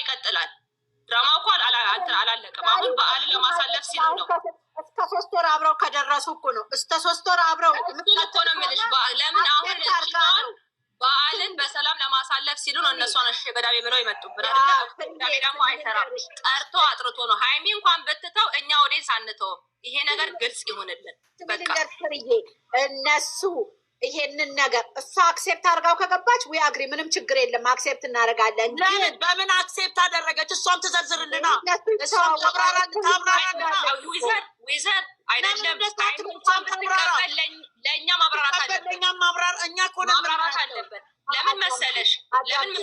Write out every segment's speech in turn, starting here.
ይቀጥላል። ድራማው እኮ አላለቀም። አሁን በዓልን ለማሳለፍ ሲሉ ነው። እስከ 3 ወር አብረው ከደረሱ እኮ ነው። እስከ 3 ወር አብረው እኮ ነው የምልሽ። ለምን አሁን በዓልን በሰላም ለማሳለፍ ሲሉ ነው እነሱ አነሽ ገዳሜ ብለው ይመጡብን አይደል? ገዳሜ ደግሞ አይሰራም። ጠርቶ አጥርቶ ነው። ሃይሚ እንኳን ብትተው እኛ ወዴን ሳንተው ይሄ ነገር ግልጽ ይሁንልን። በቃ እነሱ ይሄንን ነገር እሷ አክሴፕት አድርጋው ከገባች ወይ አግሪ ምንም ችግር የለም፣ አክሴፕት እናደርጋለን። ለምን በምን አክሴፕት አደረገች? እሷም ትዘርዝርልና እሷም ታብራራልና ዊዘር አይደለም ለእኛ ማብራራት አለበት። ለእኛ ማብራር እኛ እኮ ማብራራት አለበት። ለምን መሰለሽ? ለምን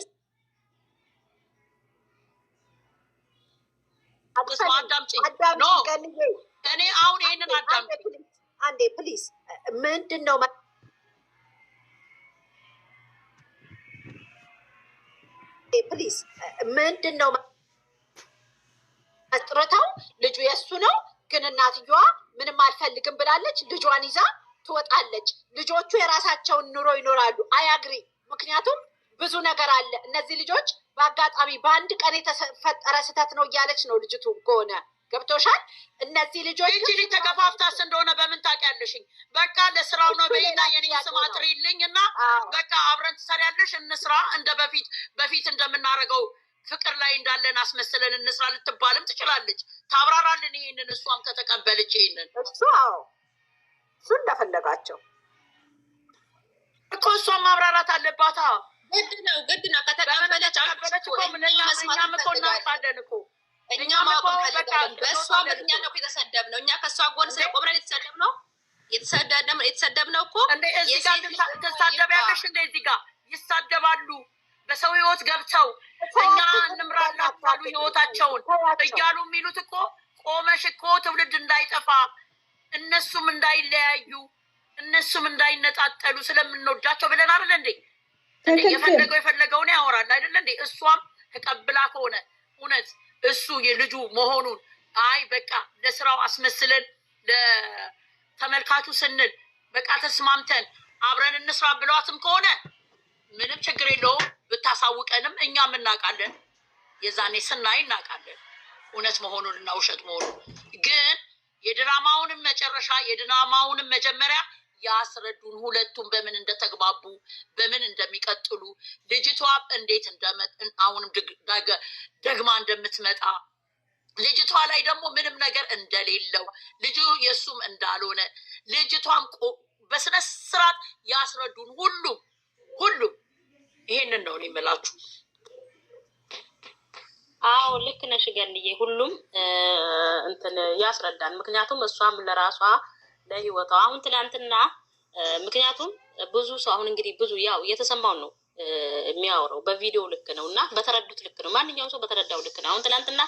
አዳምጪኝ። ኖ እኔ አሁን ይሄንን አዳምጪኝ አንዴ ፕሊዝ። ምንድን ነው ፕሊዝ ምንድን ነው አጥርተው ልጁ የሱ ነው ግን እናትየዋ ምንም አልፈልግም ብላለች። ልጇን ይዛ ትወጣለች። ልጆቹ የራሳቸውን ኑሮ ይኖራሉ። አያግሪ ምክንያቱም ብዙ ነገር አለ። እነዚህ ልጆች በአጋጣሚ በአንድ ቀን የተፈጠረ ስህተት ነው እያለች ነው ልጅቱ ከሆነ ገብቶሻል። እነዚህ ልጆች እንጂ ተከፋፍታስ እንደሆነ በምን ታውቂያለሽኝ? በቃ ለስራው ነው በይና የኔ ስም አጥሪልኝ እና በቃ አብረን ትሰሪያለሽ እንስራ። እንደ በፊት እንደምናደርገው ፍቅር ላይ እንዳለን አስመስለን እንስራ ልትባልም ትችላለች። ታብራራልን ይሄንን እሷም ከተቀበለች ይሄንን እሱ እንደፈለጋቸው እኮ እሷም ማብራራት አለባታ። ግድ ነው ከተቀበለች እኮ እኛም እኮ እናውቃለን እኮ እኛ ማወቅ እንፈልጋለን። በእሷ ምክንያት ነው የተሰደብነው። እኛ ከእሷ ጎን ስለቆምነን የተሰደብነው እኮ እዚህ ጋር ትሳደቢያለሽ። እዚህ ጋር ይሳደባሉ። በሰው ህይወት ገብተው እኛ እንምራላችኋሉ ህይወታቸውን እያሉ የሚሉት እኮ ቆመሽ እኮ ትውልድ እንዳይጠፋ እነሱም እንዳይለያዩ እነሱም እንዳይነጣጠሉ ስለምንወዳቸው ብለን አይደል እንዴ? የፈለገውን ያወራል አይደል እንዴ? እሷም ተቀብላ ከሆነ እውነት እሱ የልጁ መሆኑን አይ በቃ ለስራው አስመስለን ለተመልካቹ ስንል በቃ ተስማምተን አብረን እንስራ ብሏትም ከሆነ ምንም ችግር የለውም። ብታሳውቀንም እኛም እናውቃለን። የዛኔ ስናይ እናውቃለን እውነት መሆኑን እና ውሸት መሆኑን። ግን የድራማውንም መጨረሻ የድራማውንም መጀመሪያ ያስረዱን። ሁለቱም በምን እንደተግባቡ በምን እንደሚቀጥሉ ልጅቷ እንዴት አሁንም ደግማ እንደምትመጣ ልጅቷ ላይ ደግሞ ምንም ነገር እንደሌለው ልጁ የእሱም እንዳልሆነ ልጅቷም በስነ ስርዓት ያስረዱን። ሁሉም ይሄንን ነው የምላችሁ። አዎ ልክ ነሽ ገንዬ። ሁሉም እንትን ያስረዳን። ምክንያቱም እሷም ለራሷ ለህይወቷ አሁን ትናንትና ምክንያቱም ብዙ ሰው አሁን እንግዲህ ብዙ ያው የተሰማው ነው የሚያወራው በቪዲዮ ልክ ነው እና በተረዱት ልክ ነው። ማንኛውም ሰው በተረዳው ልክ ነው። አሁን ትናንትና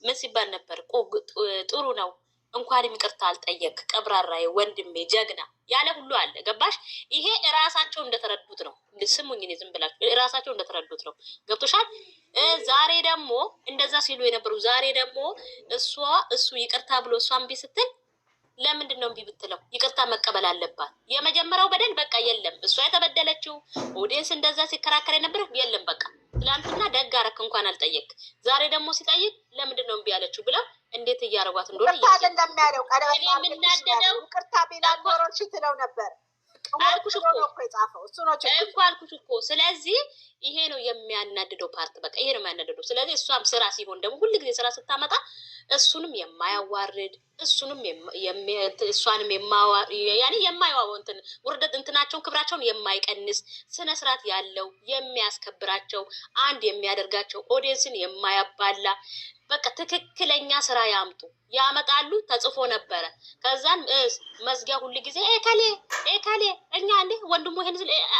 ምን ሲባል ነበር? ጥሩ ነው እንኳንም ይቅርታ አልጠየቅ ቀብራራዬ ወንድሜ ጀግና ያለ ሁሉ አለ። ገባሽ? ይሄ እራሳቸው እንደተረዱት ነው። ስሙኝ፣ እኔ ዝም ብላችሁ እራሳቸው እንደተረዱት ነው። ገብቶሻል? ዛሬ ደግሞ እንደዛ ሲሉ የነበሩ ዛሬ ደግሞ እሱ ይቅርታ ብሎ እሷ እምቢ ስትል ለምንድን ነው እምቢ ብትለው? ይቅርታ መቀበል አለባት። የመጀመሪያው በደል በቃ የለም። እሷ የተበደለችው ኦዲየንስ እንደዛ ሲከራከር የነበረ የለም። በቃ ትላንትና ደግ አደረክ እንኳን አልጠየቅ፣ ዛሬ ደግሞ ሲጠይቅ ለምንድን ነው እምቢ ያለችው ብለው እንዴት እያረጓት እንደሆነ እንደሚያለው የምናደደው ይቅርታ ቢላ ኖሮ ትለው ነበር አልኩሽ እኮ። ስለዚህ ይሄ ነው የሚያናድደው ፓርት። በቃ ይሄ ነው የሚያናድደው። ስለዚህ እሷም ስራ ሲሆን ደግሞ ሁልጊዜ ስራ ስታመጣ እሱንም የማያዋርድ እሱንም እሷንም የማይዋው እንትን ውርደት እንትናቸውን ክብራቸውን የማይቀንስ ስነ ስርዓት ያለው የሚያስከብራቸው አንድ የሚያደርጋቸው ኦዲየንስን የማያባላ በቃ ትክክለኛ ስራ ያመጣሉ። ተጽፎ ነበረ። ከዛን መዝጊያ ሁሉ ጊዜ ኤካሌ እኛ እንዴ ወንድሙ ይሄን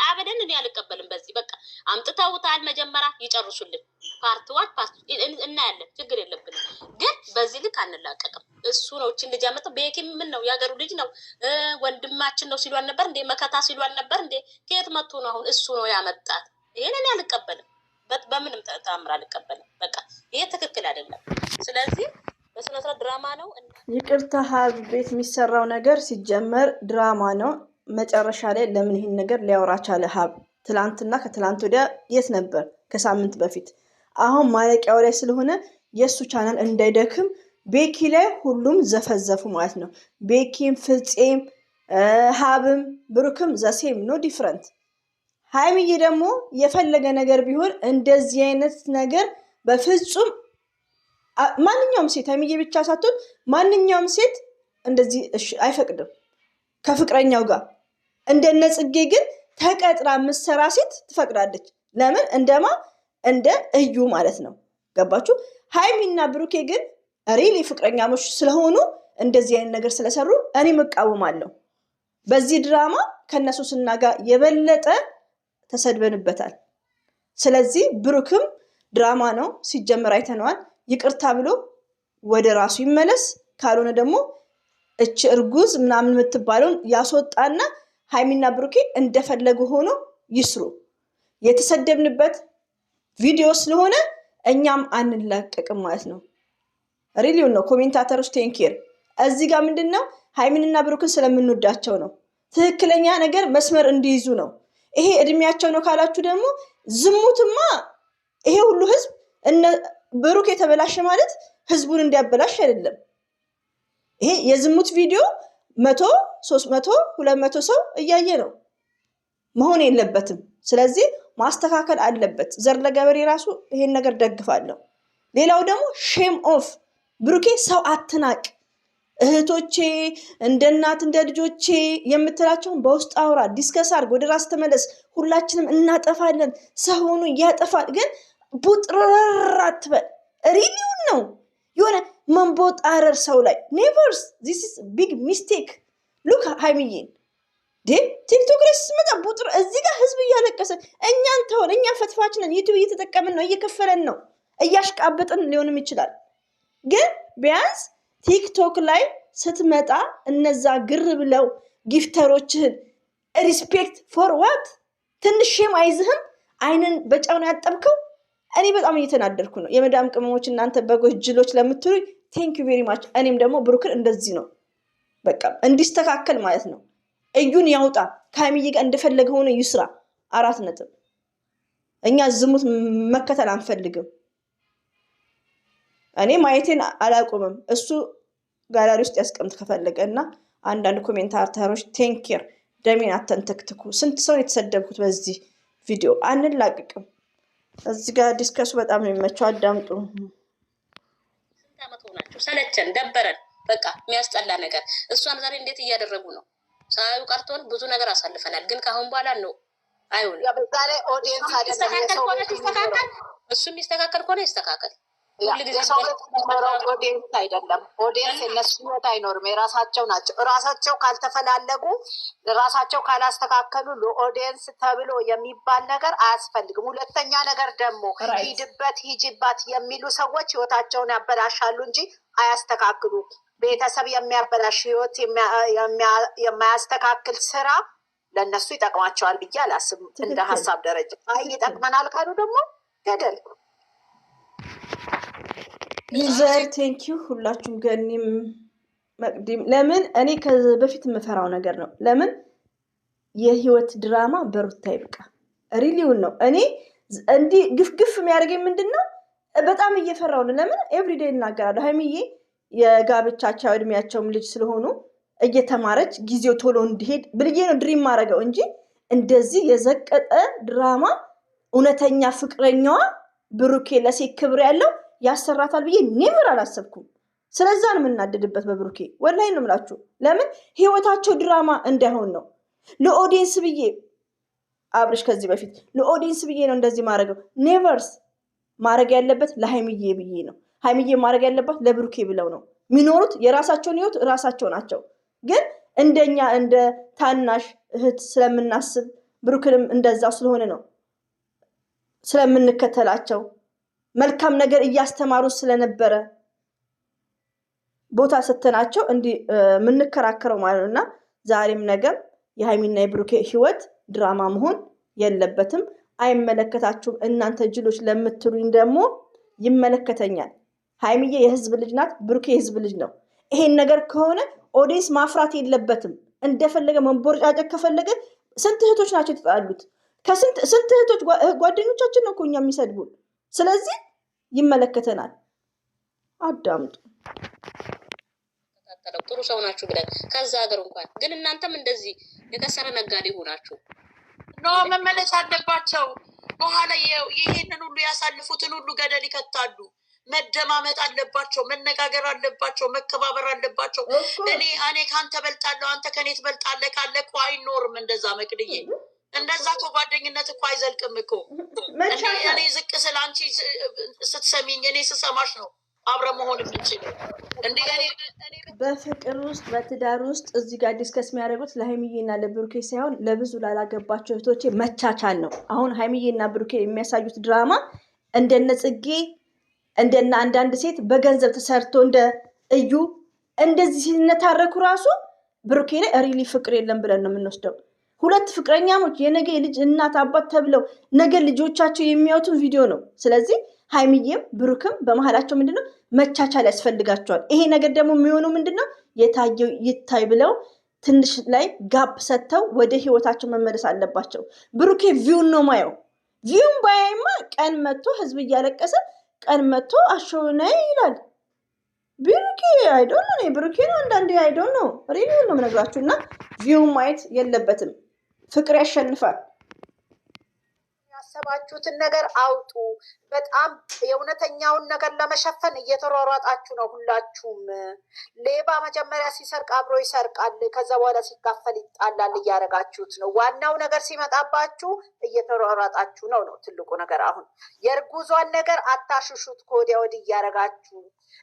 አበደን እኔ አልቀበልም። በዚህ በቃ አምጥተውታል። መጀመሪያ ይጨርሱልን። ፓርት 1 እናያለን። ችግር የለብንም። ግን በዚህ ልክ አንላቀቅም። እሱ ነው እቺን ልጅ ያመጣው። ቤኪም ምን ነው ያገሩ ልጅ ነው ወንድማችን ነው ሲሏል ነበር እንዴ? መከታ ሲሏል ነበር እንዴ? ከየት መጥቶ ነው አሁን እሱ ነው ያመጣት? ይሄን እኔ አልቀበልም። በምንም ተአምር አልቀበልም። በቃ ይሄ ትክክል አይደለም። ስለዚህ በስነስርዓት ድራማ ነው። ይቅርታ ሀብ ቤት የሚሰራው ነገር ሲጀመር ድራማ ነው። መጨረሻ ላይ ለምን ይህን ነገር ሊያወራ ቻለ? ሀብ ትላንትና ከትላንት ወዲያ የት ነበር? ከሳምንት በፊት አሁን ማለቂያው ላይ ስለሆነ የእሱ ቻናል እንዳይደክም ቤኪ ላይ ሁሉም ዘፈዘፉ ማለት ነው። ቤኪም፣ ፍፄም፣ ሀብም፣ ብሩክም ዘሴም ኖ ዲፍረንት። ሀይሚዬ ደግሞ የፈለገ ነገር ቢሆን እንደዚህ አይነት ነገር በፍጹም ማንኛውም ሴት ሀይሚዬ ብቻ ሳትሆን ማንኛውም ሴት እንደዚህ አይፈቅድም ከፍቅረኛው ጋር። እንደነ ጽጌ ግን ተቀጥራ ምሰራ ሴት ትፈቅዳለች። ለምን? እንደ እዩ ማለት ነው። ገባችሁ? ሀይሚና ብሩኬ ግን ሪሊ ፍቅረኛሞች ስለሆኑ እንደዚህ አይነት ነገር ስለሰሩ እኔ እቃወማለሁ። በዚህ ድራማ ከነሱ ስናጋ የበለጠ ተሰድበንበታል። ስለዚህ ብሩክም ድራማ ነው ሲጀመር አይተነዋል። ይቅርታ ብሎ ወደ ራሱ ይመለስ። ካልሆነ ደግሞ እች እርጉዝ ምናምን የምትባለውን ያስወጣና ሀይሚና ብሩኬ እንደፈለጉ ሆኖ ይስሩ። የተሰደብንበት ቪዲዮ ስለሆነ እኛም አንላቀቅም ማለት ነው። ሪሊውን ነው ኮሜንታተሮች ቴንኬር። እዚህ ጋር ምንድን ነው ሀይሚንና ብሩክን ስለምንወዳቸው ነው። ትክክለኛ ነገር መስመር እንዲይዙ ነው። ይሄ እድሜያቸው ነው ካላችሁ ደግሞ ዝሙትማ ይሄ ሁሉ ህዝብ ብሩክ የተበላሸ ማለት ህዝቡን እንዲያበላሽ አይደለም። ይሄ የዝሙት ቪዲዮ 100፣ 300፣ 200 ሰው እያየ ነው። መሆን የለበትም። ስለዚህ ማስተካከል አለበት። ዘር ለገበሬ ራሱ ይሄን ነገር ደግፋለሁ። ሌላው ደግሞ ሼም ኦፍ ብሩኬ ሰው አትናቅ። እህቶቼ እንደ እናት እንደ ልጆቼ የምትላቸውን በውስጥ አውራ፣ ዲስከስ አድርግ፣ ወደ ራስ ተመለስ። ሁላችንም እናጠፋለን። ሰው ሆኖ ያጠፋል። ግን ቡጥረር አትበል። ሪሊውን ነው የሆነ መንቦጣረር ሰው ላይ ኔቨርስ ዚስ ኢዝ ቢግ ሚስቴክ። ሉክ ሀይሚዬን ቲክቶክ ላይ ስትመጣ ቡጥር እዚህ ጋር ህዝብ እያለቀሰ እኛን ተሆን እኛ ፈትፋችንን ዩቲዩብ እየተጠቀምን ነው፣ እየከፈለን ነው፣ እያሽቃበጥን ሊሆንም ይችላል። ግን ቢያንስ ቲክቶክ ላይ ስትመጣ እነዛ ግር ብለው ጊፍተሮችህን ሪስፔክት ፎር ዋት ትንሽ ሼም አይዝህም? አይንን በጫው ነው ያጠብከው። እኔ በጣም እየተናደርኩ ነው። የመዳም ቅመሞች እናንተ በጎች ጅሎች ለምትሉኝ ቴንክ ዩ ቬሪ ማች። እኔም ደግሞ ብሩክን እንደዚህ ነው በቃ እንዲስተካከል ማለት ነው። እዩን ያውጣ፣ ከሀይሚዬ ጋር እንደፈለገ ሆነ ይስራ። 4 ነጥብ። እኛ ዝሙት መከተል አንፈልግም። እኔ ማየቴን አላቆምም። እሱ ጋላሪ ውስጥ ያስቀምጥ ከፈለገ እና አንዳንድ ኮሜንታተሮች ቴንኬር ደሜን አተንተክትኩ። ስንት ሰው የተሰደብኩት በዚህ ቪዲዮ። አንላቅቅም። እዚህ ጋር ዲስከሱ በጣም ነው የሚመቸው። አዳምጡ። ስንት ዓመት ሆናችሁ? ሰለቸን፣ ደበረን። በቃ የሚያስጠላ ነገር። እሷን ዛሬ እንዴት እያደረጉ ነው? ሳዩ ቀርቶን ብዙ ነገር አሳልፈናል። ግን ከአሁን በኋላ ነው አይሆንም። ዛሬ ኦዲየንስ ይስተካከል። እሱ የሚስተካከል ከሆነ ይስተካከል። ኦዲየንስ አይደለም። ኦዲየንስ የነሱ ህይወት አይኖርም። የራሳቸው ናቸው። ራሳቸው ካልተፈላለጉ፣ ራሳቸው ካላስተካከሉ ለኦዲየንስ ተብሎ የሚባል ነገር አያስፈልግም። ሁለተኛ ነገር ደግሞ ሂድበት ሂጅባት የሚሉ ሰዎች ህይወታቸውን ያበላሻሉ እንጂ አያስተካክሉ። ቤተሰብ የሚያበላሽ ህይወት የማያስተካክል ስራ ለእነሱ ይጠቅማቸዋል ብዬ አላስብም። እንደ ሀሳብ ደረጃ አይ ይጠቅመናል ካሉ ደግሞ ገደል ዩዘር ቴንኪዩ ሁላችሁም። ገኒም መቅዲም ለምን እኔ በፊት የምፈራው ነገር ነው። ለምን የህይወት ድራማ በሩታ ይብቃ። ሪሊውን ነው። እኔ እንዲህ ግፍግፍ የሚያደርገኝ ምንድን ነው? በጣም እየፈራው ነው። ለምን ኤቭሪዴይ እናገራለሁ። ሀይሚዬ የጋብቻቸው እድሜያቸውም ልጅ ስለሆኑ እየተማረች ጊዜው ቶሎ እንዲሄድ ብልዬ ነው ድሪም ማድረገው እንጂ እንደዚህ የዘቀጠ ድራማ እውነተኛ ፍቅረኛዋ ብሩኬ ለሴት ክብር ያለው ያሰራታል ብዬ ኔቨር አላሰብኩም። ስለዛ ነው የምናደድበት በብሩኬ። ወላሂ ነው የምላችሁ። ለምን ህይወታቸው ድራማ እንዳይሆን ነው። ለኦዲየንስ ብዬ አብርሽ ከዚህ በፊት ለኦዲየንስ ብዬ ነው እንደዚህ ማድረገው። ኔቨርስ ማድረግ ያለበት ለሀይሚዬ ብዬ ነው። ሀይሚዬ ማድረግ ያለባት ለብሩኬ ብለው ነው የሚኖሩት። የራሳቸውን ህይወት ራሳቸው ናቸው። ግን እንደኛ እንደ ታናሽ እህት ስለምናስብ ብሩክንም እንደዛ ስለሆነ ነው ስለምንከተላቸው መልካም ነገር እያስተማሩ ስለነበረ ቦታ ሰተናቸው እንዲህ የምንከራከረው ማለት ነው። እና ዛሬም ነገም የሀይሚና የብሩኬ ህይወት ድራማ መሆን የለበትም። አይመለከታችሁም እናንተ ጅሎች ለምትሉኝ ደግሞ ይመለከተኛል። ሀይሚዬ የህዝብ ልጅ ናት፣ ብሩኬ የህዝብ ልጅ ነው። ይሄን ነገር ከሆነ ኦዲየንስ ማፍራት የለበትም። እንደፈለገ መንቦርጫጨቅ ከፈለገ ስንት እህቶች ናቸው የተጣሉት? ስንት እህቶች ጓደኞቻችን ነው እኮ እኛ የሚሰድቡን። ስለዚህ ይመለከተናል። አዳምጡ። ጥሩ ሰው ናችሁ ብለን ከዛ ሀገር እንኳን ግን እናንተም እንደዚህ የከሰረ ነጋዴ ሆናችሁ ኖ መመለስ አለባቸው። በኋላ ይሄንን ሁሉ ያሳልፉትን ሁሉ ገደል ይከታሉ። መደማመጥ አለባቸው፣ መነጋገር አለባቸው፣ መከባበር አለባቸው። እኔ ከአንተ በልጣለሁ አንተ ከኔ ትበልጣለህ ካለ እኮ አይኖርም እንደዛ። መቅድዬ እንደዛ እኮ ጓደኝነት እኮ አይዘልቅም እኮ። እኔ ዝቅ ስለ አንቺ ስትሰሚኝ እኔ ስሰማሽ ነው አብረ መሆን የምንችለው። በፍቅር ውስጥ በትዳር ውስጥ እዚህ ጋር ዲስከስ የሚያደርጉት ለሀይሚዬና ለብሩኬ ሳይሆን ለብዙ ላላገባቸው እህቶቼ መቻቻል ነው። አሁን ሀይሚዬና ብሩኬ የሚያሳዩት ድራማ እንደነ ጽጌ እንደነ አንዳንድ ሴት በገንዘብ ተሰርቶ እንደ እዩ እንደዚህ ሲነታረኩ ራሱ ብሩኬ ላይ ሪሊ ፍቅር የለም ብለን ነው የምንወስደው። ሁለት ፍቅረኛሞች የነገ የልጅ እናት አባት ተብለው ነገ ልጆቻቸው የሚያዩትን ቪዲዮ ነው። ስለዚህ ሀይሚዬም ብሩክም በመሀላቸው ምንድነው መቻቻል ያስፈልጋቸዋል። ይሄ ነገር ደግሞ የሚሆነው ምንድነው የታየው ይታይ ብለው ትንሽ ላይ ጋፕ ሰጥተው ወደ ህይወታቸው መመለስ አለባቸው። ብሩኬ ቪውን ነው ማየው። ቪውን ባያይማ ቀን መጥቶ ህዝብ እያለቀሰ ቀን መጥቶ አሾነ ይላል። ብሩኬ አይዶን ነው ብሩኬ ነው አንዳንዴ አይዶን ነው ሪሊ ነው የምነግራችሁ። እና ቪውን ማየት የለበትም። ፍቅር ያሸንፋል። ያሰባችሁትን ነገር አውጡ። በጣም የእውነተኛውን ነገር ለመሸፈን እየተሯሯጣችሁ ነው ሁላችሁም። ሌባ መጀመሪያ ሲሰርቅ አብሮ ይሰርቃል፣ ከዛ በኋላ ሲካፈል ይጣላል እያደረጋችሁት ነው። ዋናው ነገር ሲመጣባችሁ እየተሯሯጣችሁ ነው ትልቁ ነገር። አሁን የእርጉዟን ነገር አታሽሹት፣ ከወዲያ ወዲህ እያደረጋችሁ።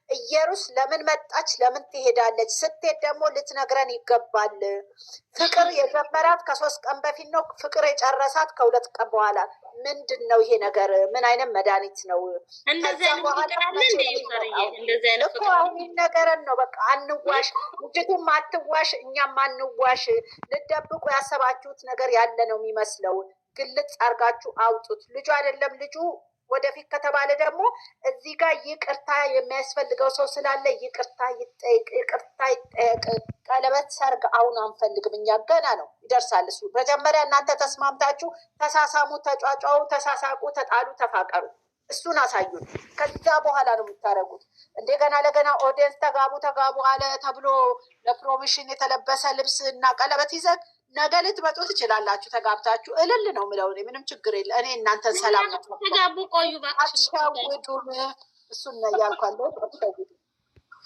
እየሩስ ለምን መጣች? ለምን ትሄዳለች? ስትሄድ ደግሞ ልትነግረን ይገባል። ፍቅር የጀመራት ከ3 ቀን በፊት ነው። ፍቅር የጨረሳት ከ2 ቀን በኋላ። ምንድን ነው ይሄ ነገር? ምን አይነት መድኃኒት ነው? ነገርን ነው በቃ። አንዋሽ፣ ልጅቱም አትዋሽ፣ እኛም አንዋሽ። ልደብቁ ያሰባችሁት ነገር ያለ ነው የሚመስለው። ግልጽ አርጋችሁ አውጡት። ልጁ አይደለም ልጁ ወደፊት ከተባለ ደግሞ እዚህ ጋር ይቅርታ የሚያስፈልገው ሰው ስላለ ይቅርታ ይጠይቅ፣ ይቅርታ ይጠየቅ። ቀለበት ሰርግ አሁን አንፈልግም እኛ፣ ገና ነው ይደርሳል እሱ። መጀመሪያ እናንተ ተስማምታችሁ ተሳሳሙ፣ ተጫጫው፣ ተሳሳቁ፣ ተጣሉ፣ ተፋቀሩ። እሱን አሳዩን። ከዛ በኋላ ነው የምታደርጉት። እንደገና ለገና ኦዲየንስ ተጋቡ አለ ተብሎ ለፕሮሞሽን የተለበሰ ልብስ እና ቀለበት ይዘን ነገ ልትመጡ ትችላላችሁ። ተጋብታችሁ እልል ነው የምለው እኔ። ምንም ችግር የለ። እኔ እናንተን ሰላም ነው። ተጋቡ ቆዩ፣ አትሸውዱን። እሱን ነው እያልኳለሁ። አትሸውዱ።